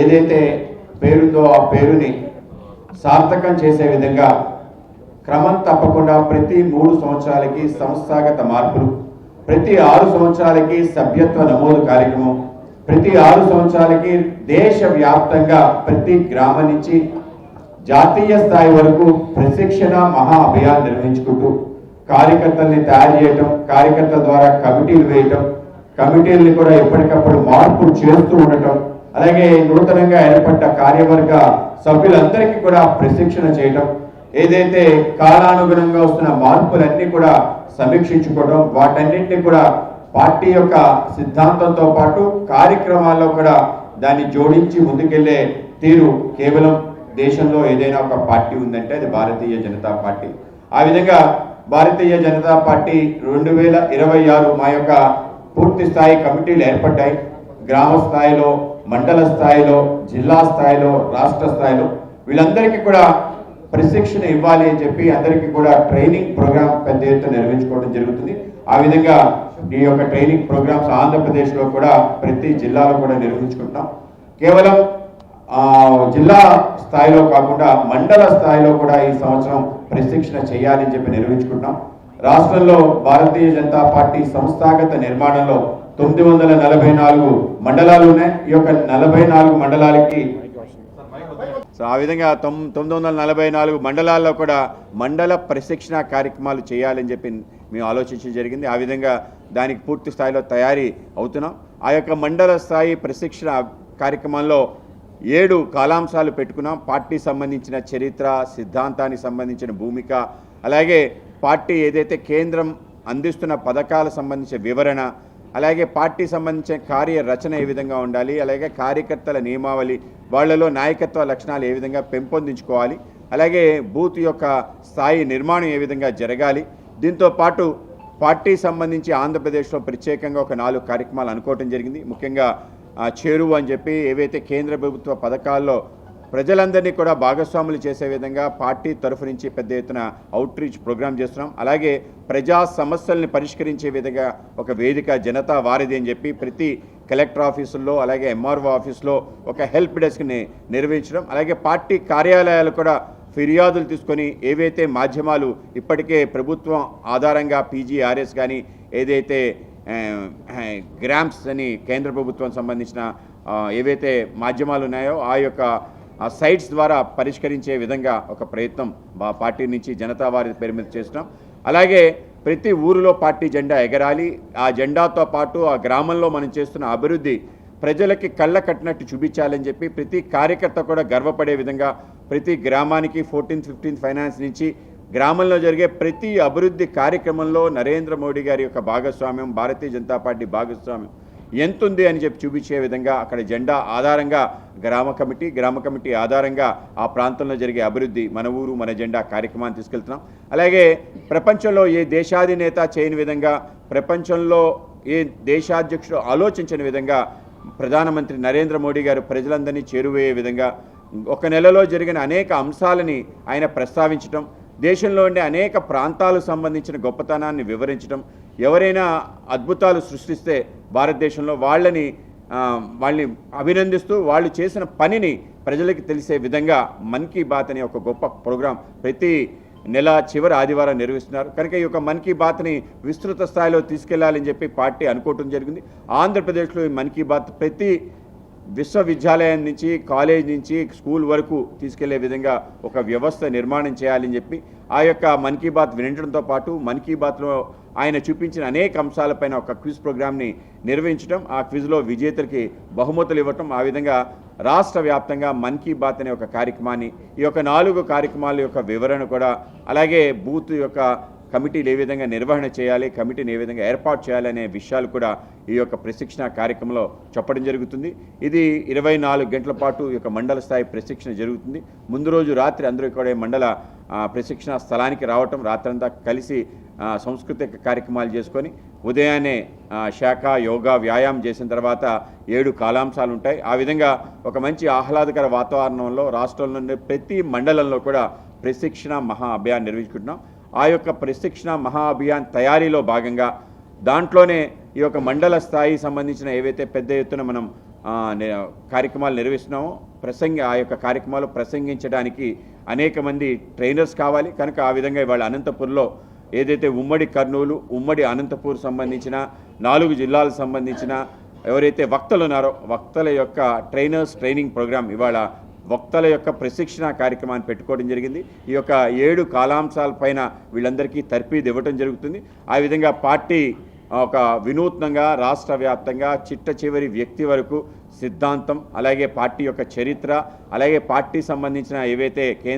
ఏదైతే పేరుందో ఆ పేరుని సార్థకం చేసే విధంగా క్రమం తప్పకుండా ప్రతి 3 సంవత్సరాలకి సంస్థాగత మార్పులు, ప్రతి 6 సంవత్సరాలకి సభ్యత్వ నమోదు కార్యక్రమం, ప్రతి 6 సంవత్సరాలకి దేశవ్యాప్తంగా ప్రతి గ్రామం నుంచి జాతీయ స్థాయి వరకు ప్రశిక్షణ మహా అభియాన్ నిర్వహించుకుంటూ కార్యకర్తల్ని తయారు చేయటం, కార్యకర్తల ద్వారా కమిటీలు వేయటం, కమిటీలని కూడా ఎప్పటికప్పుడు మార్పులు చేస్తూ ఉండటం, అలాగే నూతనంగా ఏర్పడ్డ కార్యవర్గ సభ్యులందరికీ కూడా ప్రశిక్షణ చేయటం, ఏదైతే కాలానుగుణంగా వస్తున్న మార్పులన్నీ కూడా సమీక్షించుకోవడం, వాటన్నింటినీ కూడా పార్టీ యొక్క సిద్ధాంతంతో పాటు కార్యక్రమాల్లో కూడా దాన్ని జోడించి ముందుకెళ్లే తీరు కేవలం దేశంలో ఏదైనా ఒక పార్టీ ఉందంటే అది భారతీయ జనతా పార్టీ. ఆ విధంగా భారతీయ జనతా పార్టీ 2026 మా యొక్క పూర్తి స్థాయి కమిటీలు ఏర్పడ్డాయి. గ్రామ స్థాయిలో, మండల స్థాయిలో, జిల్లా స్థాయిలో, రాష్ట్ర స్థాయిలో వీళ్ళందరికీ కూడా ప్రశిక్షణ ఇవ్వాలి అని చెప్పి అందరికీ కూడా ట్రైనింగ్ ప్రోగ్రామ్ పెద్ద ఎత్తున నిర్వహించుకోవడం జరుగుతుంది. ఆ విధంగా ఈ యొక్క ట్రైనింగ్ ప్రోగ్రామ్స్ ఆంధ్రప్రదేశ్లో కూడా ప్రతి జిల్లాలో కూడా నిర్వహించుకుంటాం. కేవలం జిల్లా స్థాయిలో కాకుండా మండల స్థాయిలో కూడా ఈ సంవత్సరం ప్రశిక్షణ చేయాలని చెప్పి నిర్వహించుకుంటాం. రాష్ట్రంలో భారతీయ జనతా పార్టీ సంస్థాగత నిర్మాణంలో 944 మండలాలు ఉన్నాయి. ఈ యొక్క 44 మండలాలకి ఆ విధంగా 944 మండలాల్లో కూడా మండల ప్రశిక్షణ కార్యక్రమాలు చేయాలని చెప్పి మేము ఆలోచించడం జరిగింది. ఆ విధంగా దానికి పూర్తి స్థాయిలో తయారీ అవుతున్నాం. ఆ యొక్క మండల స్థాయి ప్రశిక్షణ కార్యక్రమంలో 7 కాలాంశాలు పెట్టుకున్నాం. పార్టీ సంబంధించిన చరిత్ర, సిద్ధాంతానికి సంబంధించిన భూమిక, అలాగే పార్టీ ఏదైతే కేంద్రం అందిస్తున్న పథకాలకు సంబంధించిన వివరణ, అలాగే పార్టీ సంబంధించిన కార్యరచన ఏ విధంగా ఉండాలి, అలాగే కార్యకర్తల నియమావళి, వాళ్లలో నాయకత్వ లక్షణాలు ఏ విధంగా పెంపొందించుకోవాలి, అలాగే బూత్ యొక్క స్థాయి నిర్మాణం ఏ విధంగా జరగాలి. దీంతో పాటు పార్టీ సంబంధించి ఆంధ్రప్రదేశ్లో ప్రత్యేకంగా ఒక 4 కార్యక్రమాలు అనుకోవటం జరిగింది. ముఖ్యంగా చేరువ అని చెప్పి ఏవైతే కేంద్ర ప్రభుత్వ పథకాల్లో ప్రజలందరినీ కూడా భాగస్వాములు చేసే విధంగా పార్టీ తరఫు నుంచి పెద్ద ఎత్తున అవుట్ రీచ్ ప్రోగ్రామ్ చేస్తున్నాం. అలాగే ప్రజా సమస్యల్ని పరిష్కరించే విధంగా ఒక వేదిక జనతా వారిది అని చెప్పి ప్రతి కలెక్టర్ ఆఫీసుల్లో, అలాగే ఎంఆర్ఓ ఆఫీసులో ఒక హెల్ప్ డెస్క్ని నిర్వహించడం, అలాగే పార్టీ కార్యాలయాలు కూడా ఫిర్యాదులు తీసుకొని ఏవైతే మాధ్యమాలు ఇప్పటికే ప్రభుత్వం ఆధారంగా పీజీఆర్ఎస్ కానీ ఏదైతే గ్రామ్స్ అని కేంద్ర ప్రభుత్వం సంబంధించిన ఏవైతే మాధ్యమాలు ఉన్నాయో ఆ యొక్క సైట్స్ ద్వారా పరిష్కరించే విధంగా ఒక ప్రయత్నం పార్టీ నుంచి జనతా వారి పేరు మీద చేస్తున్నాం. అలాగే ప్రతి ఊరిలో పార్టీ జెండా ఎగరాలి. ఆ జెండాతో పాటు ఆ గ్రామంలో మనం చేస్తున్న అభివృద్ధి ప్రజలకి కళ్ళ కట్టినట్టు చూపించాలని చెప్పి ప్రతి కార్యకర్త కూడా గర్వపడే విధంగా ప్రతి గ్రామానికి 14th, 15th ఫైనాన్స్ నుంచి గ్రామంలో జరిగే ప్రతి అభివృద్ధి కార్యక్రమంలో నరేంద్ర మోడీ గారి యొక్క భాగస్వామ్యం, భారతీయ జనతా పార్టీ భాగస్వామ్యం ఎంతుంది అని చెప్పి చూపించే విధంగా అక్కడ జెండా ఆధారంగా గ్రామ కమిటీ ఆధారంగా ఆ ప్రాంతంలో జరిగే అభివృద్ధి, మన ఊరు మన జెండా కార్యక్రమాన్ని తీసుకెళ్తున్నాం. అలాగే ప్రపంచంలో ఏ దేశాధినేత చేయని విధంగా, ప్రపంచంలో ఏ దేశాధ్యక్షుడు ఆలోచించని విధంగా ప్రధానమంత్రి నరేంద్ర మోడీ గారు ప్రజలందరినీ చేరువయ్యే విధంగా ఒక నెలలో జరిగిన అనేక అంశాలని ఆయన ప్రస్తావించడం, దేశంలో ఉండే అనేక ప్రాంతాలకు సంబంధించిన గొప్పతనాన్ని వివరించడం, ఎవరైనా అద్భుతాలు సృష్టిస్తే భారతదేశంలో వాళ్ళని అభినందిస్తూ వాళ్ళు చేసిన పనిని ప్రజలకు తెలిసే విధంగా మన్ కీ బాత్ అనే ఒక గొప్ప ప్రోగ్రాం ప్రతి నెల చివరి ఆదివారం నిర్వహిస్తున్నారు. కనుక ఈ యొక్క మన్ కీ బాత్ని విస్తృత స్థాయిలో తీసుకెళ్లాలని చెప్పి పార్టీ అనుకోవటం జరిగింది. ఆంధ్రప్రదేశ్లో ఈ మన్ కీ బాత్ ప్రతి విశ్వవిద్యాలయం నుంచి, కాలేజ్ నుంచి, స్కూల్ వరకు తీసుకెళ్లే విధంగా ఒక వ్యవస్థ నిర్మాణం చేయాలని చెప్పి ఆ యొక్క మన్ కీ బాత్ వినడంతో పాటు మన్ కీ బాత్లో ఆయన చూపించిన అనేక అంశాలపైన ఒక క్విజ్ ప్రోగ్రామ్ని నిర్వహించడం, ఆ క్విజ్లో విజేతలకి బహుమతులు ఇవ్వటం, ఆ విధంగా రాష్ట్ర వ్యాప్తంగా మన్ కీ బాత్ అనే ఒక కార్యక్రమాన్ని, ఈ యొక్క 4 కార్యక్రమాల యొక్క వివరణ కూడా, అలాగే బూత్ యొక్క కమిటీలు ఏ విధంగా నిర్వహణ చేయాలి, కమిటీని ఏ విధంగా ఏర్పాటు చేయాలనే విషయాలు కూడా ఈ యొక్క ప్రశిక్షణ కార్యక్రమంలో చెప్పడం జరుగుతుంది. ఇది 24 గంటల పాటు ఈ యొక్క మండల స్థాయి ప్రశిక్షణ జరుగుతుంది. ముందు రోజు రాత్రి అందరూ కూడా మండల ప్రశిక్షణ స్థలానికి రావటం, రాత్రంతా కలిసి సాంస్కృతిక కార్యక్రమాలు చేసుకొని ఉదయాన్నే శాఖ, యోగా, వ్యాయామం చేసిన తర్వాత 7 కాలాంశాలు ఉంటాయి. ఆ విధంగా ఒక మంచి ఆహ్లాదకర వాతావరణంలో రాష్ట్రంలోని ప్రతి మండలంలో కూడా ప్రశిక్షణ మహా అభియాన్ నిర్వహించుకుంటున్నాం. ఆ యొక్క ప్రశిక్షణ మహా అభియాన్ తయారీలో భాగంగా దాంట్లోనే ఈ యొక్క మండల స్థాయి సంబంధించిన ఏవైతే పెద్ద ఎత్తున మనం కార్యక్రమాలు నిర్వహిస్తున్నాము. ఆ యొక్క కార్యక్రమాలు ప్రసంగించడానికి అనేక మంది ట్రైనర్స్ కావాలి కనుక ఆ విధంగా ఇవాళ అనంతపూర్లో ఏదైతే ఉమ్మడి కర్నూలు, ఉమ్మడి అనంతపూర్ సంబంధించిన 4 జిల్లాలకు సంబంధించిన ఎవరైతే వక్తలు ఉన్నారో వక్తల యొక్క ట్రైనింగ్ ప్రోగ్రాం ఇవాళ వక్తల యొక్క ప్రశిక్షణ కార్యక్రమాన్ని పెట్టుకోవడం జరిగింది. ఈ యొక్క 7 కాలాంశాల పైన వీళ్ళందరికీ తర్ఫీదు ఇవ్వడం జరుగుతుంది. ఆ విధంగా పార్టీ ఒక వినూత్నంగా రాష్ట్ర వ్యాప్తంగా చిట్ట చివరి వ్యక్తి వరకు సిద్ధాంతం, అలాగే పార్టీ యొక్క చరిత్ర, అలాగే పార్టీ సంబంధించిన ఏవైతే